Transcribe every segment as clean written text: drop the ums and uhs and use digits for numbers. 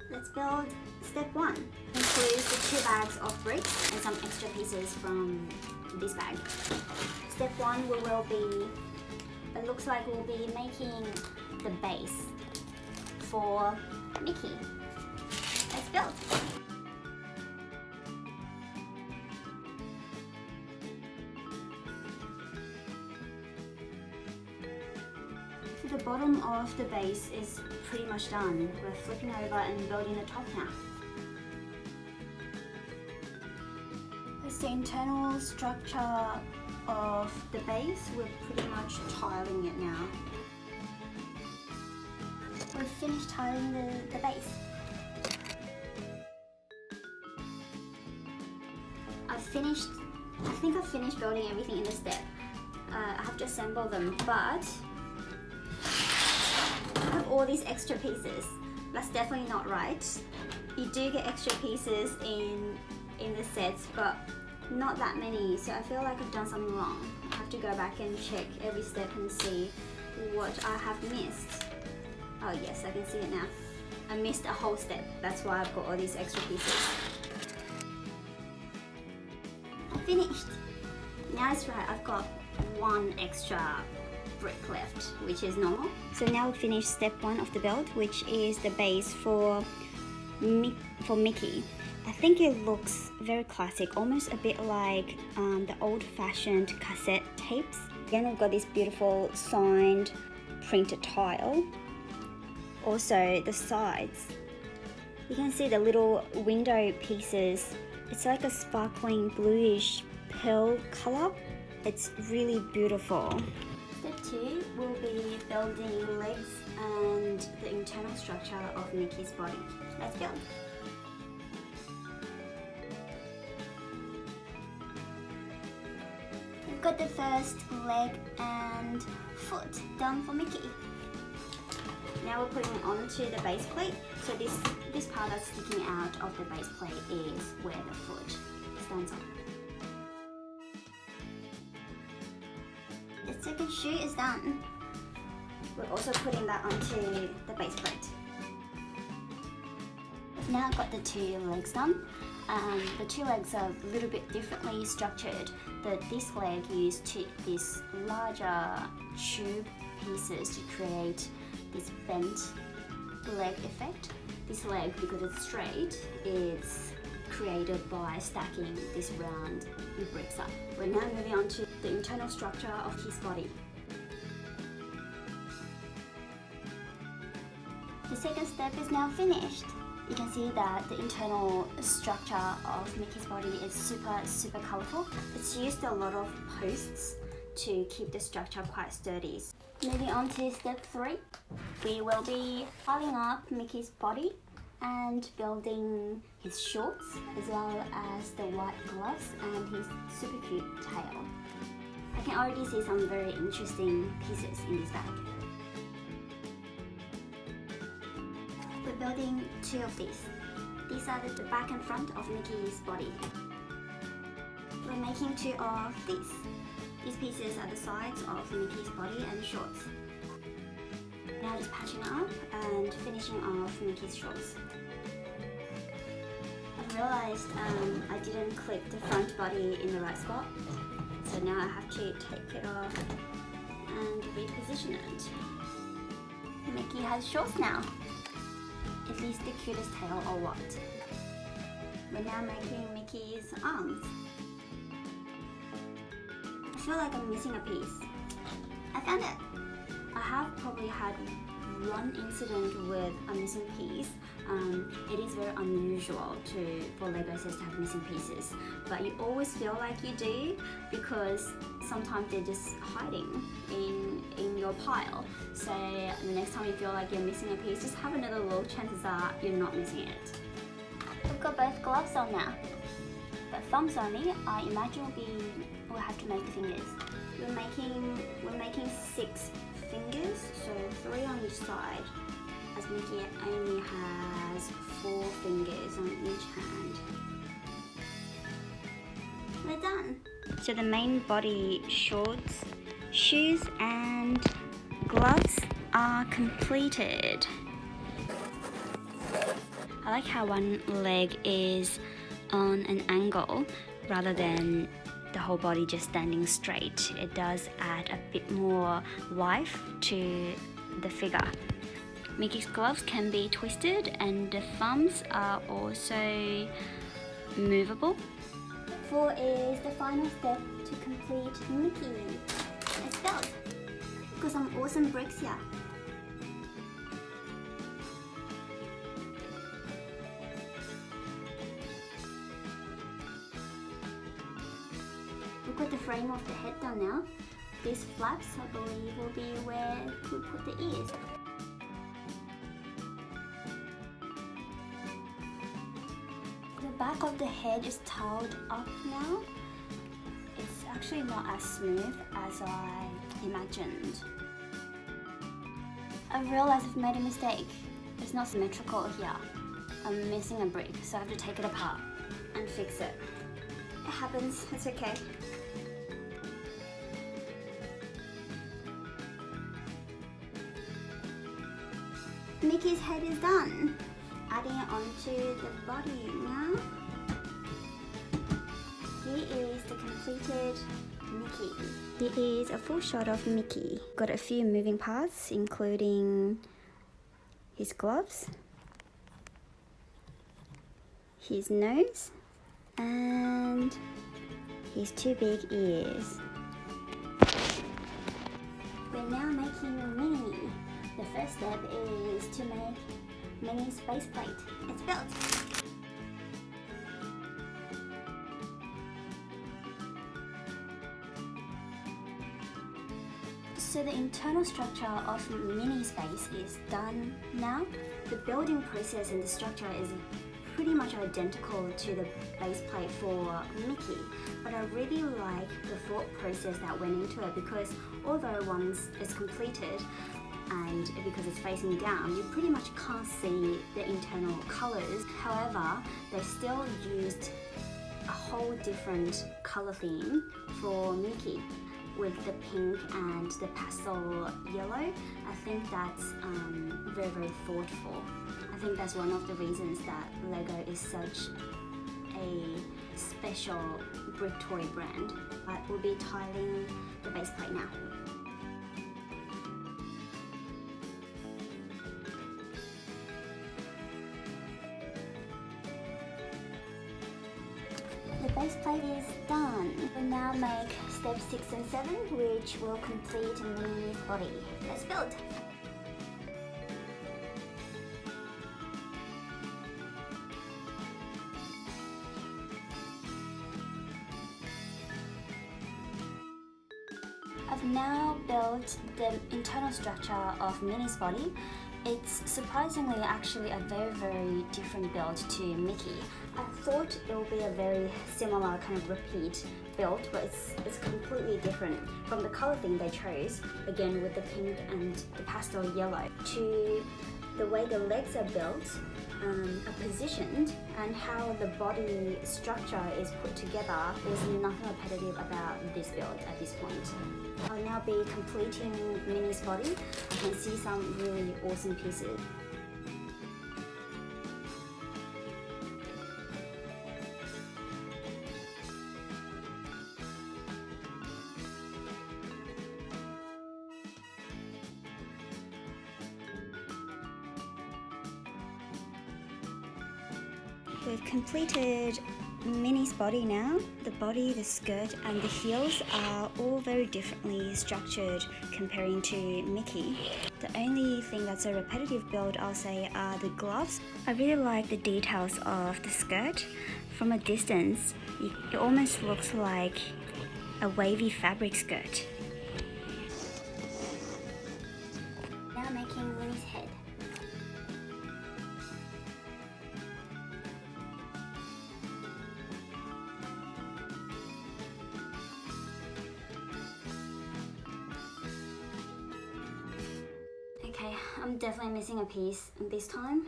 Let's build step 1. Includes the 2 bags of bricks and some extra pieces from this bag. Step 1 it looks like we'll be making the base for Mickey. Let's build. So the bottom of the base is pretty much done. We're flipping over and building the top now. It's the internal structure of the base. We're pretty much tiling it now. We've finished tiling the base. I think I've finished building everything in this step. I have to assemble them, but I have all these extra pieces. That's definitely not right. You do get extra pieces in the sets, but not that many, so I feel like I've done something wrong. I have to go back and check every step and see what I have missed. Oh yes, I can see it now. I missed a whole step. That's why I've got all these extra pieces. I finished. Now it's right, I've got 1 extra brick left, which is normal. So now we've finished step 1 of the build, which is the base for Mickey. I think it looks very classic, almost a bit like the old-fashioned cassette tapes. Again, we've got this beautiful signed printed tile. Also, the sides. You can see the little window pieces. It's like a sparkling bluish pearl color. It's really beautiful. Step 2 will be building legs and the internal structure of Mickey's body. Let's build. We've got the first leg and foot done for Mickey. Now we're putting it onto the base plate. So this part that's sticking out of the base plate is where the foot stands on. The second shoe is done. We're also putting that onto the base plate. We've now got the 2 legs done. The 2 legs are a little bit differently structured. This leg used these larger tube pieces to create this bent leg effect. This leg, because it's straight, it's created by stacking this round bricks up. We're now moving on to the internal structure of his body. The second step is now finished. You can see that the internal structure of Mickey's body is super colorful. It's used a lot of posts to keep the structure quite sturdy. Moving on to step 3, we will be piling up Mickey's body and building his shorts as well as the white gloves and his super cute tail. I can already see some very interesting pieces in this bag. We're building 2 of these. These are the back and front of Mickey's body. We're making 2 of these. These pieces are the sides of Mickey's body and shorts. Now just patching it up and finishing off Mickey's shorts. I've realized I didn't clip the front body in the right spot, so now I have to take it off and reposition it. Mickey has shorts now. Is this the cutest tail or what? We're now making Mickey's arms. I feel like I'm missing a piece. I found it! I have probably had 1 incident with a missing piece. It is very unusual for LEGO sets to have missing pieces, but you always feel like you do because sometimes they're just hiding in your pile. So the next time you feel like you're missing a piece, just have another look. Chances are you're not missing it. We've got both gloves on now, but thumbs only. I imagine we'll have to make the fingers. We're making 6 fingers, so 3 on each side, as Mickey only has 4 fingers on each hand. We're done. So the main body shorts, shoes and gloves are completed. I like how one leg is on an angle rather than the whole body just standing straight. It does add a bit more life to the figure. Mickey's gloves can be twisted and the thumbs are also movable. 4 is the final step to complete Mickey. It's built. Got some awesome bricks here. We've got the frame of the head done now. These flaps, I believe, will be where we put the ears. The back of the head is tiled up now. It's actually not as smooth as I imagined. I realized I've made a mistake. It's not symmetrical here. I'm missing a brick, so I have to take it apart and fix it. It happens, it's okay. Mickey's head is done. Adding it onto the body now. Here is the completed Mickey. Here is a full shot of Mickey. Got a few moving parts, including his gloves, his nose, and his 2 big ears. We're now making Minnie. The first step is to make Minnie's faceplate. It's built. So the internal structure of Minnie's face is done now. The building process and the structure is pretty much identical to the base plate for Mickey, but I really like the thought process that went into it, because although once it's completed and because it's facing down, you pretty much can't see the internal colors. However, they still used a whole different color theme for Mickey with the pink and the pastel yellow. I think that's very, very thoughtful. I think that's one of the reasons that LEGO is such a special brick toy brand. But we'll be tiling the base plate now. The base plate is done. We'll now make steps 6 and 7, which will complete Minnie's body. Let's build! I've now built the internal structure of Minnie's body. It's surprisingly actually a very, very different build to Mickey. I thought it would be a very similar kind of repeat build, but it's completely different from the color theme they chose, again with the pink and the pastel yellow, to the way the legs are built, are positioned, and how the body structure is put together. There's nothing repetitive about this build at this point. I'll now be completing Minnie's body. You can see some really awesome pieces. We've completed Minnie's body now. The body, the skirt and the heels are all very differently structured comparing to Mickey. The only thing that's a repetitive build, I'll say, are the gloves. I really like the details of the skirt. From a distance, it almost looks like a wavy fabric skirt. Now making Minnie's head. Okay, I'm definitely missing a piece this time.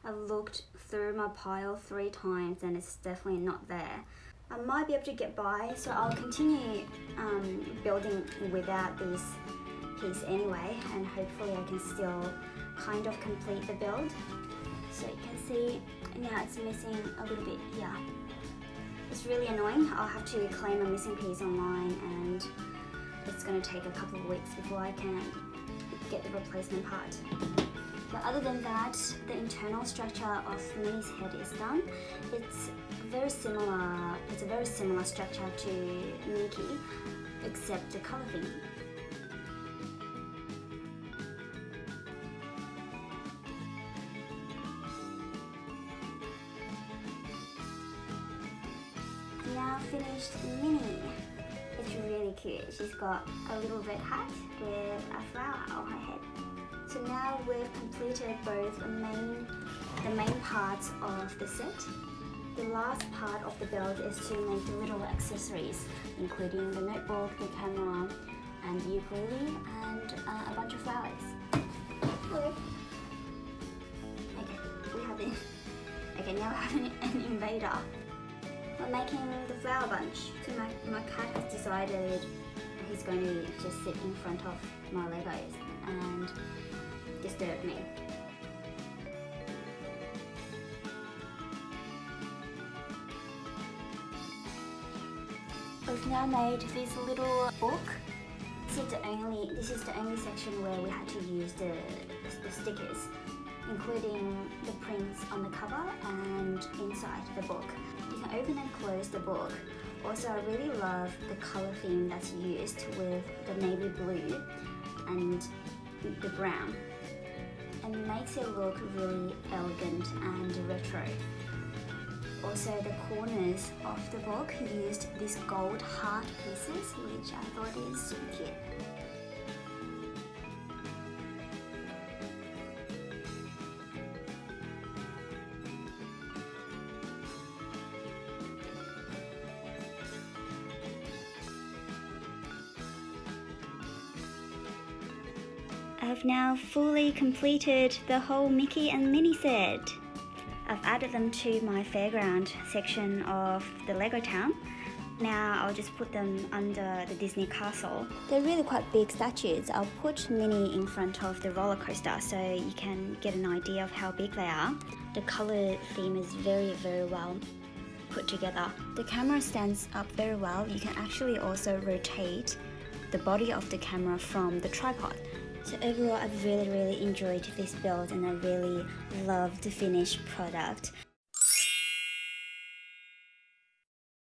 I've looked through my pile 3 times and it's definitely not there. I might be able to get by, so I'll continue building without this piece anyway, and hopefully I can still kind of complete the build. So you can see now it's missing a little bit here. It's really annoying. I'll have to claim a missing piece online, and it's going to take a couple of weeks before I can get the replacement part. But other than that, the internal structure of Minnie's head is done. It's a very similar structure to Mickey, except the color theme. Now finished Minnie. It's really cute. She's got a little red hat with a flower on her head. So now we've completed both the main parts of the set. The last part of the build is to make the little accessories, including the notebook, the camera, and the ukulele, and a bunch of flowers. Okay, now we have an invader. We're making the flower bunch. So my cat has decided he's going to just sit in front of my Legos and disturb me. We've now made this little book. This is the only section where we had to use the stickers, including the prints on the cover and inside the book. You can open and close the book. Also, I really love the color theme that's used with the navy blue and the brown. And it makes it look really elegant and retro. Also, the corners of the book used these gold heart pieces, which I thought is super cute. I've now fully completed the whole Mickey and Minnie set. I've added them to my fairground section of the Lego town. Now I'll just put them under the Disney castle. They're really quite big statues. I'll put Minnie in front of the roller coaster so you can get an idea of how big they are. The color theme is very well put together. The camera stands up very well. You can actually also rotate the body of the camera from the tripod. So overall, I've really enjoyed this build, and I really love the finished product.